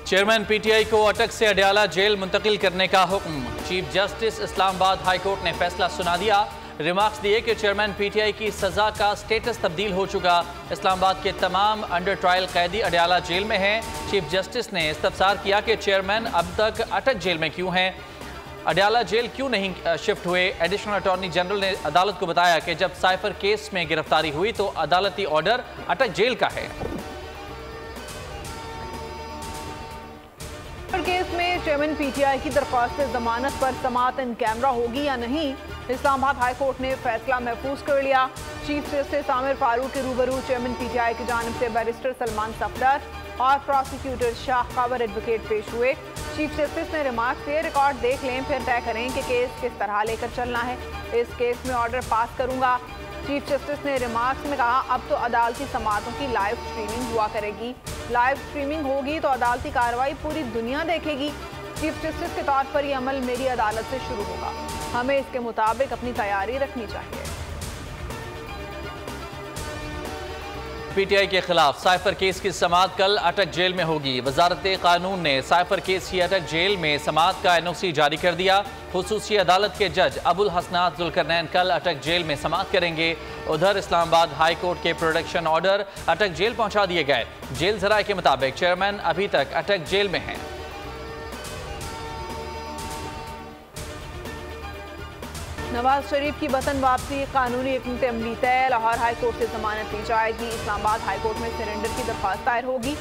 Chairman PTI को अटक से अडयाला जेल मुंतकिल करने का हुक्म। Chief justice Islamabad high court ने फैसला सुना दिया। रिमार्क्स दिए कि चेयरमैन पीटीआई की सजा का स्टेटस तब्दील हो चुका। इस्लामाबाद के तमाम अंडर ट्रायल कैदी अडयाला जेल में हैं। चीफ जस्टिस ने इस्तफसार किया कि चेयरमैन अब तक अटक जेल में क्यों हैं, अडयाला जेल क्यों नहीं शिफ्ट हुए। एडिशनल अटॉर्नी जनरल ने अदालत को बताया कि जब साइफर केस में गिरफ्तारी हुई तो अदालती ऑर्डर अटक जेल का है। केस में चेयरमैन पीटीआई की दरख्वास्त जमानत पर समाअत इन कैमरा होगी या नहीं, इस्लामाबाद हाई कोर्ट ने फैसला महफूज कर लिया। चीफ जस्टिस आमिर फारूक के रूबरू चेयरमैन पीटीआई की जानिब से बैरिस्टर सलमान सफदर और प्रोसिक्यूटर शाह कावर एडवोकेट पेश हुए। चीफ जस्टिस ने रिमार्क दिए, रिकॉर्ड देख लें फिर तय करें कि केस किस तरह लेकर चलना है। इस केस में ऑर्डर पास करूंगा। चीफ जस्टिस ने रिमार्क्स में कहा, अब तो अदालती समाअतों की लाइव स्ट्रीमिंग हुआ करेगी। लाइव स्ट्रीमिंग होगी तो अदालती कार्रवाई पूरी दुनिया देखेगी। चीफ जस्टिस के तौर पर यह अमल मेरी अदालत से शुरू होगा। हमें इसके मुताबिक अपनी तैयारी रखनी चाहिए। पीटीआई के खिलाफ साइफर केस की समाअत कल अटक जेल में होगी। वजारत कानून ने साइफर केस की अटक जेल में समाअत का एनओसी जारी कर दिया। खुसूसी अदालत के जज अबुल हसनात जुल्करनैन कल अटक जेल में समाअत करेंगे। उधर इस्लामाबाद हाई कोर्ट के प्रोडक्शन ऑर्डर अटक जेल पहुंचा दिए गए। जेल जराये के मुताबिक चेयरमैन अभी तक अटक जेल में हैं। नवाज शरीफ की वतन वापसी कानूनी हिकमत अमली तय। लाहौर हाई कोर्ट से जमानत ली जाएगी। इस्लामाबाद हाई कोर्ट में सरेंडर की दरख्वास्त दायर होगी।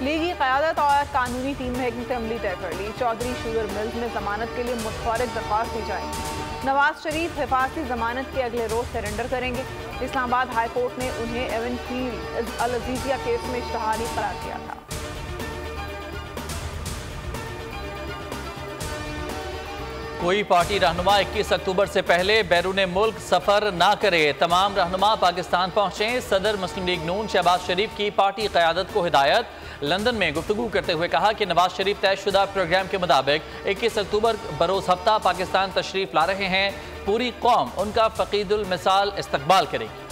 लीगी क़यादत और कानूनी टीम ने हिकमत अमली तय कर ली। चौधरी शुगर मिल्स में जमानत के लिए मुतफरक दरख्वास्त दी जाएगी। नवाज शरीफ हिफाजती जमानत के अगले रोज सरेंडर करेंगे। इस्लामाबाद हाई कोर्ट ने उन्हें एवन फील्ड अल अजीजिया केस में इश्तहारी करार दिया था। कोई पार्टी रहनुमा 21 अक्टूबर से पहले बैरून मुल्क सफर ना करे। तमाम रहनुमा पाकिस्तान पहुंचे। सदर मुस्लिम लीग नून शहबाज शरीफ की पार्टी क़यादत को हिदायत। लंदन में गुफ्तगू करते हुए कहा कि नवाज शरीफ तयशुदा प्रोग्राम के मुताबिक 21 अक्टूबर बरोज़ हफ्ता पाकिस्तान तशरीफ ला रहे हैं। पूरी कौम उनका फ़कीदुल मिसाल इस्तकबाल करेगी।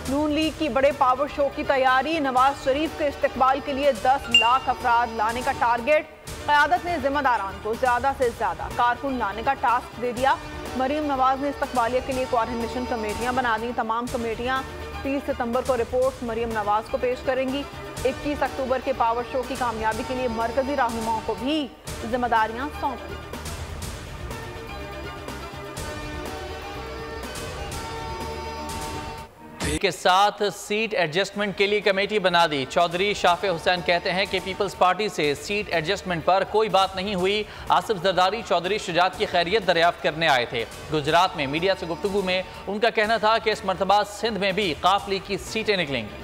नून लीग की बड़े पावर शो की तैयारी। नवाज शरीफ के इस्तकबाल के लिए 10 लाख अफराद लाने का टारगेट। क़यादत ने जिम्मेदारान को ज़्यादा से ज़्यादा कारकुन लाने का टास्क दे दिया। मरीम नवाज ने इस्तकबालिया के लिए कोऑर्डिनेशन कमेटियां बना दी। तमाम कमेटियां 30 सितंबर को रिपोर्ट मरीम नवाज को पेश करेंगी। 21 अक्टूबर के पावर शो की कामयाबी के लिए मरकजी रहनुमाओं को भी जिम्मेदारियां सौंप दी। के साथ सीट एडजस्टमेंट के लिए कमेटी बना दी। चौधरी शाफे हुसैन कहते हैं कि पीपल्स पार्टी से सीट एडजस्टमेंट पर कोई बात नहीं हुई। आसिफ जरदारी चौधरी शुजात की खैरियत दरियाफ्त करने आए थे। गुजरात में मीडिया से गुफ्तगू में उनका कहना था कि इस मरतबा सिंध में भी काफिले की सीटें निकलेंगी।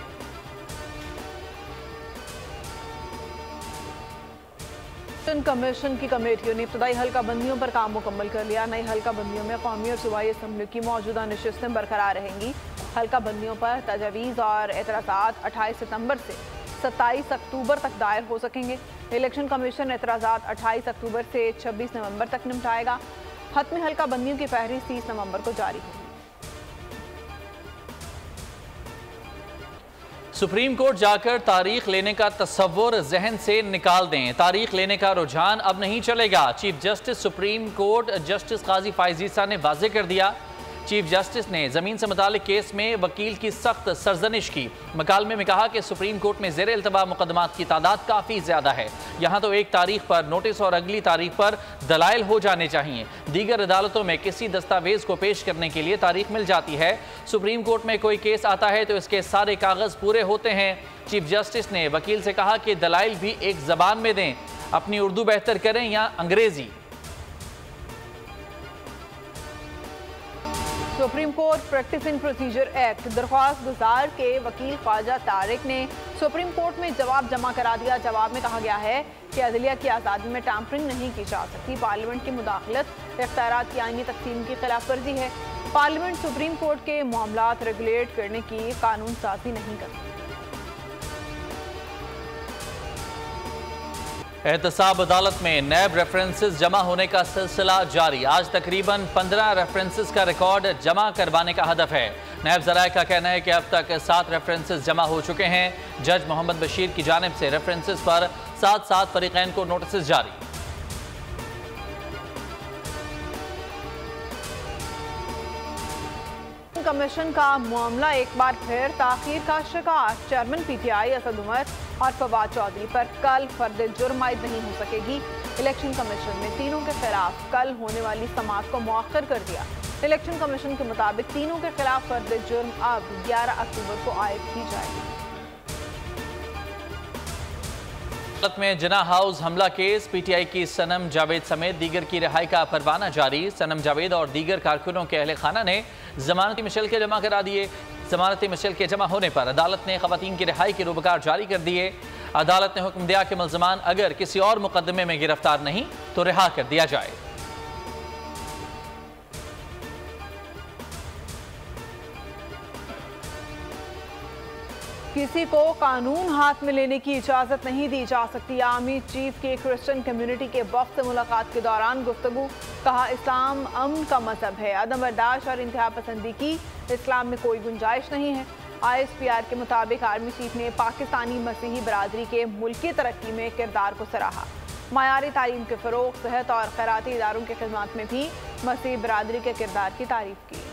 कमीशन की कमेटियों ने इब्तदाई हल्का बंदियों पर काम मुकम्मल कर लिया। नई हल्का बंदियों में कौमी और सूबाई असम्बली की मौजूदा नशिस्तें बरकरार रहेंगी। हल्का बंदियों पर तजावीज़ और एतराज़ात 28 सितंबर से 27 अक्टूबर तक दायर हो सकेंगे। इलेक्शन कमीशन एतराज़ात 28 अक्टूबर से 26 नवंबर तक निपटाएगा। खत्म हल्का बंदियों की फहरिस्त 30 नवंबर को जारी होगी। सुप्रीम कोर्ट जाकर तारीख लेने का तस्वुर जहन से निकाल दें। तारीख लेने का रुझान अब नहीं चलेगा। Chief justice supreme court justice Qazi Faez Isa ने वाज़ेह कर दिया। चीफ जस्टिस ने ज़मीन से मुतालिक केस में वकील की सख्त सरजनिश की। मकालमे में कहा कि सुप्रीम कोर्ट में ज़ेर इल्तवा मुकदमात की तादाद काफ़ी ज़्यादा है। यहाँ तो एक तारीख पर नोटिस और अगली तारीख पर दलाइल हो जाने चाहिए। दीगर अदालतों में किसी दस्तावेज को पेश करने के लिए तारीख मिल जाती है। सुप्रीम कोर्ट में कोई केस आता है तो इसके सारे कागज़ पूरे होते हैं। चीफ जस्टिस ने वकील से कहा कि दलाइल भी एक ज़बान में दें, अपनी उर्दू बेहतर करें या अंग्रेज़ी। Supreme court practice and procedure act दरख्वास्त गुजार के वकील ख्वाजा तारिक ने सुप्रीम कोर्ट में जवाब जमा करा दिया। जवाब में कहा गया है कि अदलिया की आज़ादी में टैंपरिंग नहीं की जा सकती। पार्लियामेंट की मुदाखलत इख्तियारात की आईनी तकसीम की खिलाफ वर्जी है। पार्लियामेंट सुप्रीम कोर्ट के मामलात रेगुलेट करने की कानून साजी नहीं करती। एहतसाब अदालत में नैब रेफरेंसेस जमा होने का सिलसिला जारी। आज तकरीबन 15 रेफरेंसेस का रिकॉर्ड जमा करवाने का हदफ है। नायब ज़राए का कहना है कि अब तक 7 रेफरेंसेस जमा हो चुके हैं। जज मोहम्मद बशीर की जानिब से रेफरेंसेस पर 7 फरीकैन को नोटिस जारी। कमीशन का मामला एक बार फिर ताखीर का शिकार। चेयरमैन पीटीआई असद उमर और फवाद चौधरी पर कल फर्द जुर्म आयद नहीं हो सकेगी। इलेक्शन कमीशन ने तीनों के खिलाफ कल होने वाली समाअत को मुअख्खर कर दिया। इलेक्शन कमीशन के मुताबिक तीनों के खिलाफ फर्द जुर्म अब 11 अक्टूबर को आयद की जाएगी। में जना हाउस हमला केस, पीटीआई की सनम जावेद समेत दीगर की रिहाई का परवाना जारी। सनम जावेद और दीगर कारकुनों के अहले खाना ने जमानती मुशल्के जमा करा दिए। जमानती मुशल्के जमा होने पर अदालत ने खवातीन की रिहाई के रूबकार जारी कर दिए। अदालत ने हुक्म दिया कि मुल्ज़मान अगर किसी और मुकदमे में गिरफ्तार नहीं तो रिहा कर दिया जाए। किसी को कानून हाथ में लेने की इजाजत नहीं दी जा सकती। आर्मी चीफ के क्रिश्चियन कम्युनिटी के वक्त से मुलाकात के दौरान गुफ्तगू। कहा, इस्लाम अमन का मजहब है, अदम बर्दाश्त और इंतहा पसंदी की इस्लाम में कोई गुंजाइश नहीं है। ISPR के मुताबिक आर्मी चीफ ने पाकिस्तानी मसीही बरादरी के मुल्की तरक्की में किरदार को सराहा। मायारी तालीम के फ़रोग़, सेहत और खैराती इदारों की खिदमत में भी मसीही बरादरी के किरदार की तारीफ की।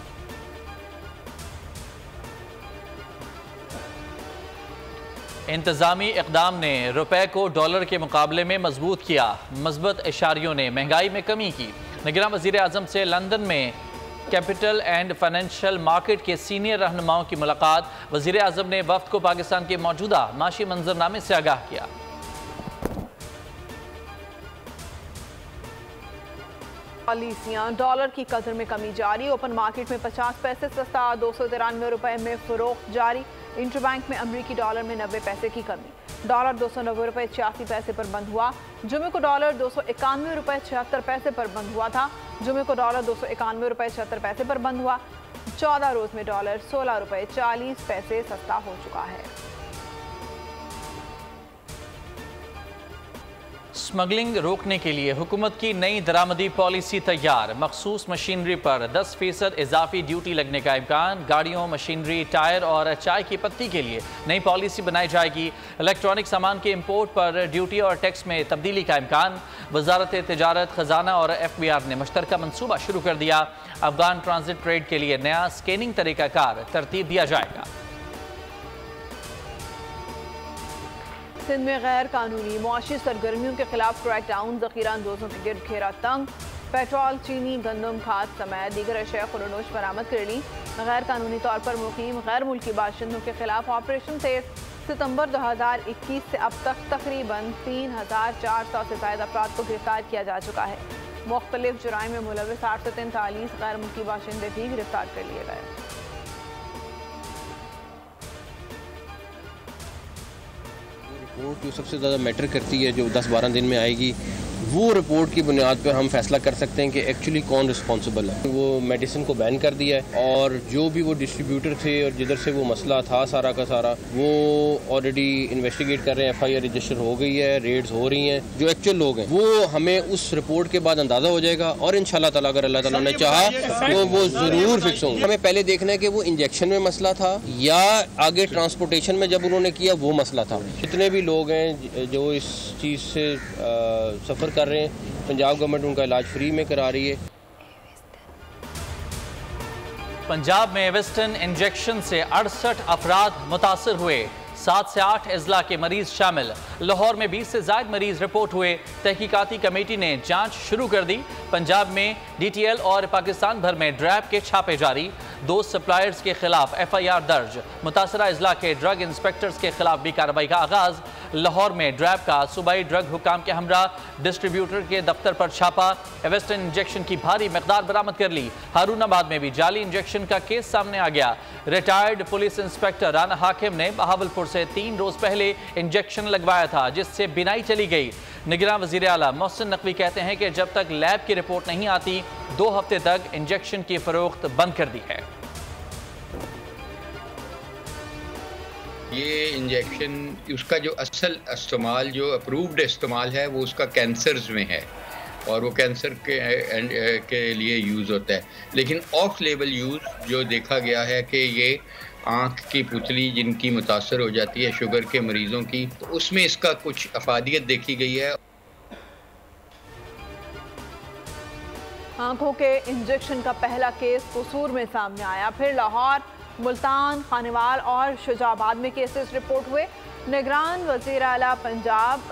इंतजामी इक़दाम ने रुपए को डॉलर के मुकाबले में मजबूत किया। मजबूत इशारियों ने महंगाई में कमी की। निगरान वज़ीर आज़म से लंदन में कैपिटल एंड फाइनेंशियल मार्केट के सीनियर रहनुमाओं की मुलाकात। वज़ीर आज़म ने वफ़द को पाकिस्तान के मौजूदा माशी मंजरनामे से आगाह किया। पॉलिसियाँ, डॉलर की कदर में कमी जारी। ओपन मार्केट में 50 पैसे सस्ता 293 रुपए में फरोख्त जारी। इंटरबैंक में अमरीकी डॉलर में 90 पैसे की कमी। डॉलर 290 रुपए 86 पैसे पर बंद हुआ। जुमे को डॉलर 291 रुपए 76 पैसे पर बंद हुआ था। जुमे को डॉलर 291 रुपए 76 पैसे पर बंद हुआ। 14 रोज में डॉलर 16 रुपए 40 पैसे सस्ता हो चुका है। स्मगलिंग रोकने के लिए हुकूमत की नई दरामदी पॉलिसी तैयार। मखसूस मशीनरी पर 10% इजाफी ड्यूटी लगने का इम्कान। गाड़ियों, मशीनरी, टायर और चाय की पत्ती के लिए नई पॉलिसी बनाई जाएगी। इलेक्ट्रॉनिक सामान के इम्पोर्ट पर ड्यूटी और टैक्स में तब्दीली का इम्कान। वजारत तिजारत, खजाना और FBR ने मुश्तरका मनसूबा शुरू कर दिया। अफगान ट्रांजिट ट्रेड के लिए नया स्कैनिंग तरीकाकार तरतीब दिया जाएगा। सिंध में गैर कानूनी मुआशी सरगर्मियों के खिलाफ क्रैकडाउन। ज़ख़ीरा अंदोजों के गिरद घेरा तंग। पेट्रोल, चीनी, गंदम, खाद समेत दीगर अशिया खुरनोश बरामद कर ली। गैर कानूनी तौर पर मुकीम गैर मुल्की बाशिंदों के खिलाफ ऑपरेशन तेज। सितंबर 2021 से अब तक तकरीबन 3400 से ज़ायद अफराद को गिरफ्तार किया जा चुका है। मुख्तलिफ जुराइम में मुलविस 8 से 43 गैर मुल्की बाशिंदे भी गिरफ्तार कर लिए गए। रिपोर्ट जो सबसे ज़्यादा मैटर करती है, जो 10-12 दिन में आएगी, वो रिपोर्ट की बुनियाद पर हम फैसला कर सकते हैं कि एक्चुअली कौन रिस्पॉन्सिबल है। वो मेडिसिन को बैन कर दिया है और जो भी वो डिस्ट्रीब्यूटर थे और जिधर से वो मसला था सारा का सारा, वो ऑलरेडी इन्वेस्टिगेट कर रहे हैं। FIR रजिस्टर हो गई है, रेड्स हो रही हैं। जो एक्चुअल लोग हैं वो हमें उस रिपोर्ट के बाद अंदाज़ा हो जाएगा और इंशाल्लाह ताला अगर अल्लाह ताला ने चाहा तो वो ज़रूर फिक्स होंगे। हमें पहले देखना है कि वो इंजेक्शन में मसला था या आगे ट्रांसपोर्टेशन में जब उन्होंने किया वो मसला था। जितने भी लोग हैं जो इस चीज़ से सफ़र कर रहे हैं, पंजाब गवर्नमेंट उनका इलाज फ्री में करा रही है। पंजाब में वेस्टर्न इंजेक्शन से 68 अफराद मुतासर हुए। 7 से 8 अजला के मरीज शामिल। लाहौर में 20 से ज़ायद मरीज रिपोर्ट हुए। तहकीकाती कमेटी ने जांच शुरू कर दी। पंजाब में DTL और पाकिस्तान भर में ड्रैब के छापे जारी। 2 सप्लायर्स के खिलाफ FIR दर्ज। मुतासरा अजला के ड्रग इंस्पेक्टर्स के खिलाफ भी कार्रवाई का आगाज। लाहौर में ड्रैब का सूबाई ड्रग हुकाम के हमरा डिस्ट्रीब्यूटर के दफ्तर पर छापा। वेस्टर्न इंजेक्शन की भारी मकदार बरामद कर ली। हारूनाबाद में भी जाली इंजेक्शन का केस सामने आ गया। रिटायर्ड पुलिस इंस्पेक्टर राना हाकिम ने बहावलपुर से 3 रोज पहले इंजेक्शन लगवाया था, जिससे बिनाई चली गई। निगरान वज़ीर आला मोहसिन नकवी कहते हैं कि जब तक लैब की रिपोर्ट नहीं आती 2 हफ्ते तक इंजेक्शन की फरोख्त बंद कर दी है। ये इंजेक्शन उसका जो असल इस्तेमाल, जो अप्रूव्ड इस्तेमाल है, वो उसका कैंसर्स में है। और वो कैंसर के लिए यूज़ होता है। लेकिन ऑफ लेबल यूज़ जो देखा गया है कि ये आँख की पुतली जिनकी मुतासर हो जाती है शुगर के मरीज़ों की, तो उसमें इसका कुछ अफादियत देखी गई है। आंखों के इंजेक्शन का पहला केस कसूर में सामने आया, फिर लाहौर, मुल्तान, खानेवाल और शुजाबाद में केसेस रिपोर्ट हुए। निगरान वज़ीर आला पंजाब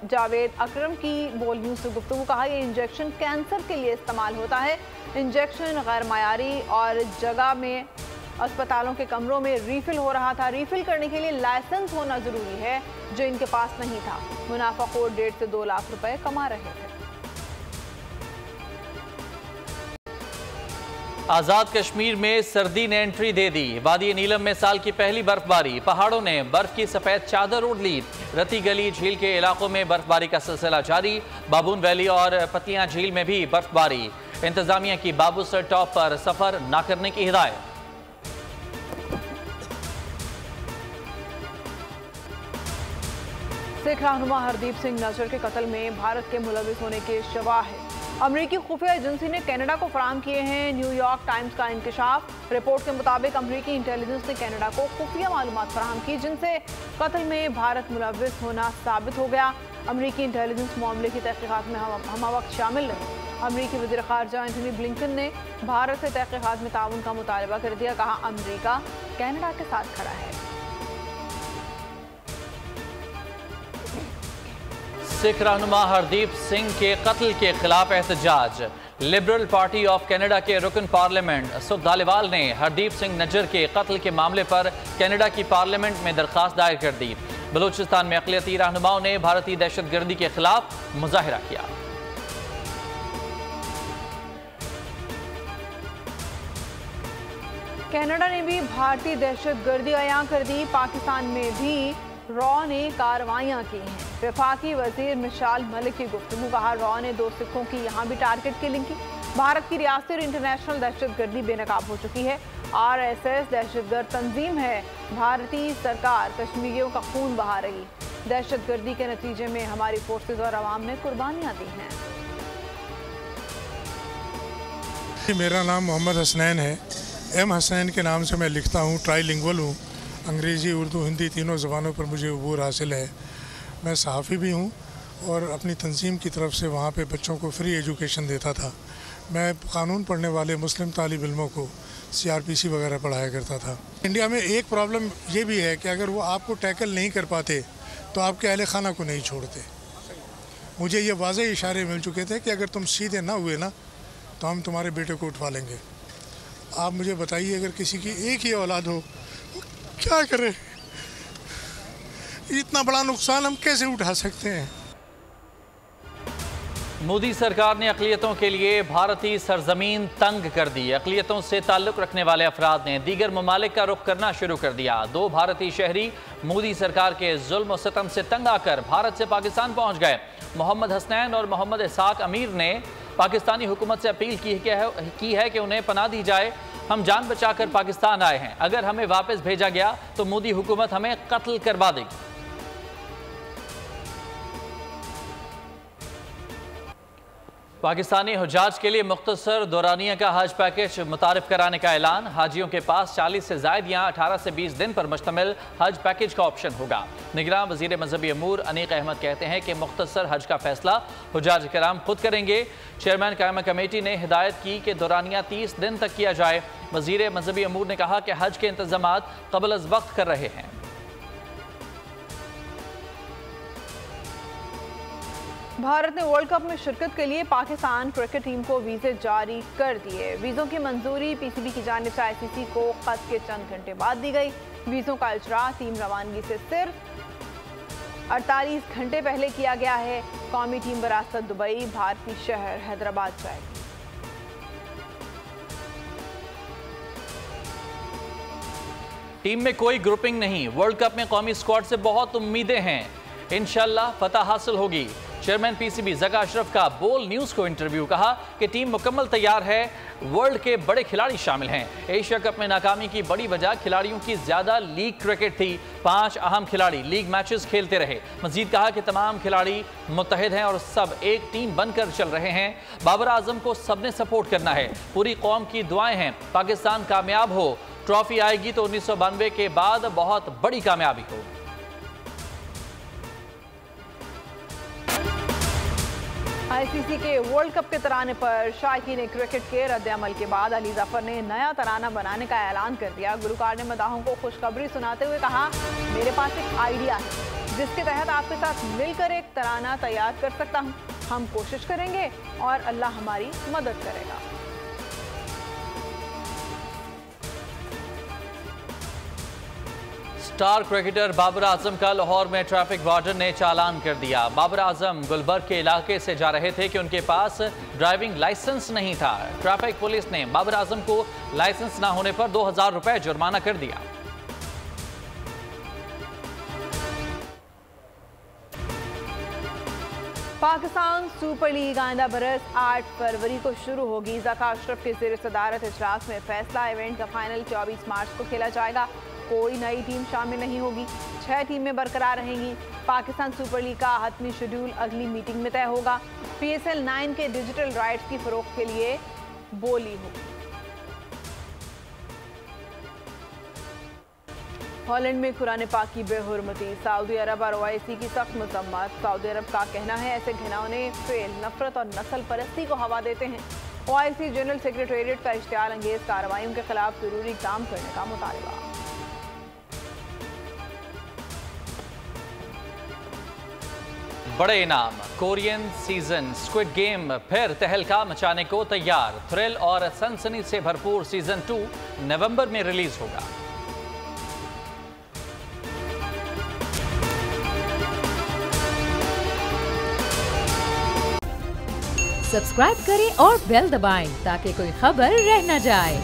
जावेद अकरम की बोल न्यूज़ से गुफ्तगू, कहा यह इंजेक्शन कैंसर के लिए इस्तेमाल होता है। इंजेक्शन गैर मायारी और जगह में अस्पतालों के कमरों में रीफिल हो रहा था। रीफिल करने के लिए लाइसेंस होना ज़रूरी है, जो इनके पास नहीं था। मुनाफाखोर 1.5 से 2 लाख रुपए कमा रहे थे। आज़ाद कश्मीर में सर्दी ने एंट्री दे दी। वादी नीलम में साल की पहली बर्फबारी, पहाड़ों ने बर्फ की सफेद चादर ओढ़ ली। रती गली झील के इलाकों में बर्फबारी का सिलसिला जारी। बाबून वैली और पतियां झील में भी बर्फबारी। इंतजामिया की बाबूसर टॉप पर सफर न करने की हिदायत। सिख रहनुमा हरदीप सिंह नजर के कत्ल में भारत के मुलविस होने के शवाहिद अमरीकी खुफिया एजेंसी ने कनाडा को फराहम किए हैं। न्यूयॉर्क टाइम्स का इंकशाफ। रिपोर्ट के मुताबिक अमरीकी इंटेलिजेंस ने कनाडा को खुफिया मालूमात फराहम की, जिनसे कत्ल में भारत मुलविस होना साबित हो गया। अमरीकी इंटेलिजेंस मामले की तहकीकात में हम वक्त शामिल रहे। अमरीकी वज़ीर ख़ारजा एंटनी ब्लिंकन ने भारत से तहकीकात में ताउन का मुतालबा कर दिया। कहा, अमरीका कनाडा के साथ खड़ा है। सिख रहनुमा हरदीप सिंह के कत्ल के खिलाफ एहतजाज। लिबरल पार्टी ऑफ कनाडा के रुकन पार्लियामेंट सुख धालीवाल ने हरदीप सिंह नज्जर के कत्ल के मामले पर कनाडा की पार्लियामेंट में दरख्वास्त दायर कर दी। बलूचिस्तान में अक़लियती रहनुमाओं ने भारतीय दहशतगर्दी के खिलाफ मुजाहिरा किया। कनाडा ने भी भारतीय दहशतगर्दी अयां कर दी। पाकिस्तान में भी रॉ ने कार्रवाइयां की हैं। वफाकी वजीर मिशाल मलिक की गुफ्तगू, कहा रॉ ने 2 सिखों की यहाँ भी टारगेट किलिंग की। भारत की रियासती और इंटरनेशनल दहशतगर्दी बेनकाब हो चुकी है। RSS दहशतगर्द तंजीम है। भारतीय सरकार कश्मीरियों का खून बहा रही। दहशतगर्दी के नतीजे में हमारी फोर्सेज और आवाम ने कुर्बानियाँ दी हैं। मेरा नाम मोहम्मद हसनैन है। M हसनैन के नाम से मैं लिखता हूँ। ट्राईलिंगुअल हूँ, अंग्रेज़ी, उर्दू, हिंदी तीनों ज़बानों पर मुझे अबूर हासिल है। मैं सहाफ़ी भी हूँ और अपनी तंजीम की तरफ से वहाँ पे बच्चों को फ्री एजुकेशन देता था। मैं कानून पढ़ने वाले मुस्लिम तालिब इल्मों को CRPC वगैरह पढ़ाया करता था। इंडिया में एक प्रॉब्लम ये भी है कि अगर वो आपको टैकल नहीं कर पाते तो आपके अहले खाना को नहीं छोड़ते। मुझे ये वाज़ेह इशारे मिल चुके थे कि अगर तुम सीधे ना हुए ना तो हम तुम्हारे बेटे को उठवा लेंगे। आप मुझे बताइए, अगर किसी की एक ही औलाद हो क्या करें? इतना बड़ा नुकसान हम कैसे उठा सकते हैं? मोदी सरकार ने अक़लियतों के लिए भारतीय सरजमीन तंग कर दी। अक़लियतों से ताल्लुक़ रखने वाले अफराद ने दीगर ममालिक का रुख करना शुरू कर दिया। 2 भारतीय शहरी मोदी सरकार के जुल्म और सितम से तंग आकर भारत से पाकिस्तान पहुँच गए। मोहम्मद हसनैन और मोहम्मद इसाक अमीर ने पाकिस्तानी हुकूमत से अपील की है कि उन्हें पनाह दी जाए। हम जान बचाकर पाकिस्तान आए हैं, अगर हमें वापस भेजा गया तो मोदी हुकूमत हमें कत्ल करवा देगी। पाकिस्तानी हुज्जाज के लिए मुख्तसर दौरानिया का हज पैकेज मुतारिफ कराने का ऐलान। हाजियों के पास 40 से ज़ायद या 18 से 20 दिन पर मुश्तमिल हज पैकेज का ऑप्शन होगा। निगरान वज़ीर मजहबी अमूर अनीक अहमद कहते हैं कि मुख्तसर हज का फैसला हुज्जाज कराम खुद करेंगे। चेयरमैन कायमा कमेटी ने हिदायत की कि दौरानिया 30 दिन तक किया जाए। वज़ीर मजहबी अमूर ने कहा कि हज के इंतजामात क़ब्ल अज़ वक्त कर रहे हैं। भारत ने वर्ल्ड कप में शिरकत के लिए पाकिस्तान क्रिकेट टीम को वीज़े जारी कर दिए। वीज़ों की मंजूरी PCB की जानिब से ICC को खत के चंद घंटे बाद दी गई। वीज़ों का इजरा टीम रवानगी से सिर्फ 48 घंटे पहले किया गया है। कौमी टीम बरासत दुबई, भारतीय शहर हैदराबाद जाएगी। टीम में कोई ग्रुपिंग नहीं। वर्ल्ड कप में कौमी स्क्वाड से बहुत उम्मीदें हैं। इंशाल्लाह फतह हासिल होगी। चेयरमैन PCB ज़का अशरफ का बोल न्यूज़ को इंटरव्यू, कहा कि टीम मुकम्मल तैयार है। वर्ल्ड के बड़े खिलाड़ी शामिल हैं। एशिया कप में नाकामी की बड़ी वजह खिलाड़ियों की ज्यादा लीग क्रिकेट थी। 5 अहम खिलाड़ी लीग मैचेस खेलते रहे। मजीद कहा कि तमाम खिलाड़ी मुत्तहिद हैं और सब एक टीम बनकर चल रहे हैं। बाबर आजम को सबने सपोर्ट करना है। पूरी कौम की दुआएं हैं पाकिस्तान कामयाब हो। ट्रॉफी आएगी तो 1992 के बाद बहुत बड़ी कामयाबी हो। आईसीसी के वर्ल्ड कप के तराने पर शायकीन क्रिकेट के रद्द-ए-अमल के बाद अली जफर ने नया तराना बनाने का ऐलान कर दिया। गुलकार ने मदाहों को खुशखबरी सुनाते हुए कहा, मेरे पास एक आइडिया है जिसके तहत आपके साथ मिलकर एक तराना तैयार कर सकता हूं। हम कोशिश करेंगे और अल्लाह हमारी मदद करेगा। स्टार क्रिकेटर बाबर आजम का लाहौर में ट्रैफिक वार्डन ने चालान कर दिया। बाबर आजम गुलबर्ग के इलाके से जा रहे थे कि उनके पास ड्राइविंग लाइसेंस नहीं था। ट्रैफिक पुलिस ने बाबर आजम को लाइसेंस ना होने पर 2000 रुपए जुर्माना कर दिया। पाकिस्तान सुपर लीग आइंदा बरस 8 फरवरी को शुरू होगी। ज़का अशरफ के ज़ेर सदारत इजलास में फैसला। इवेंट का फाइनल 24 मार्च को खेला जाएगा। कोई नई टीम शामिल नहीं होगी। 6 टीमें बरकरार रहेंगी। पाकिस्तान सुपर लीग का हतमी शेड्यूल अगली मीटिंग में तय होगा। PSL 9 के डिजिटल राइट्स की फरोख्त के लिए बोली होगी। हॉलैंड में कुरान पाक की बेहुरमती। सऊदी अरब और OIC की सख्त मजम्मत। सऊदी अरब का कहना है ऐसे घिनौने फेल नफरत और नस्ल परस्ती को हवा देते हैं। OIC जनरल सेक्रेटेरिएट का इश्तियाल अंगेज कार्रवाइयों के खिलाफ जरूरी काम करने का मुतालबा। बड़े इनाम। कोरियन सीजन स्क्विड गेम फिर तहलका मचाने को तैयार। थ्रिल और सनसनी से भरपूर सीजन 2 नवंबर में रिलीज होगा। सब्सक्राइब करें और बेल दबाएं ताकि कोई खबर रह न जाए।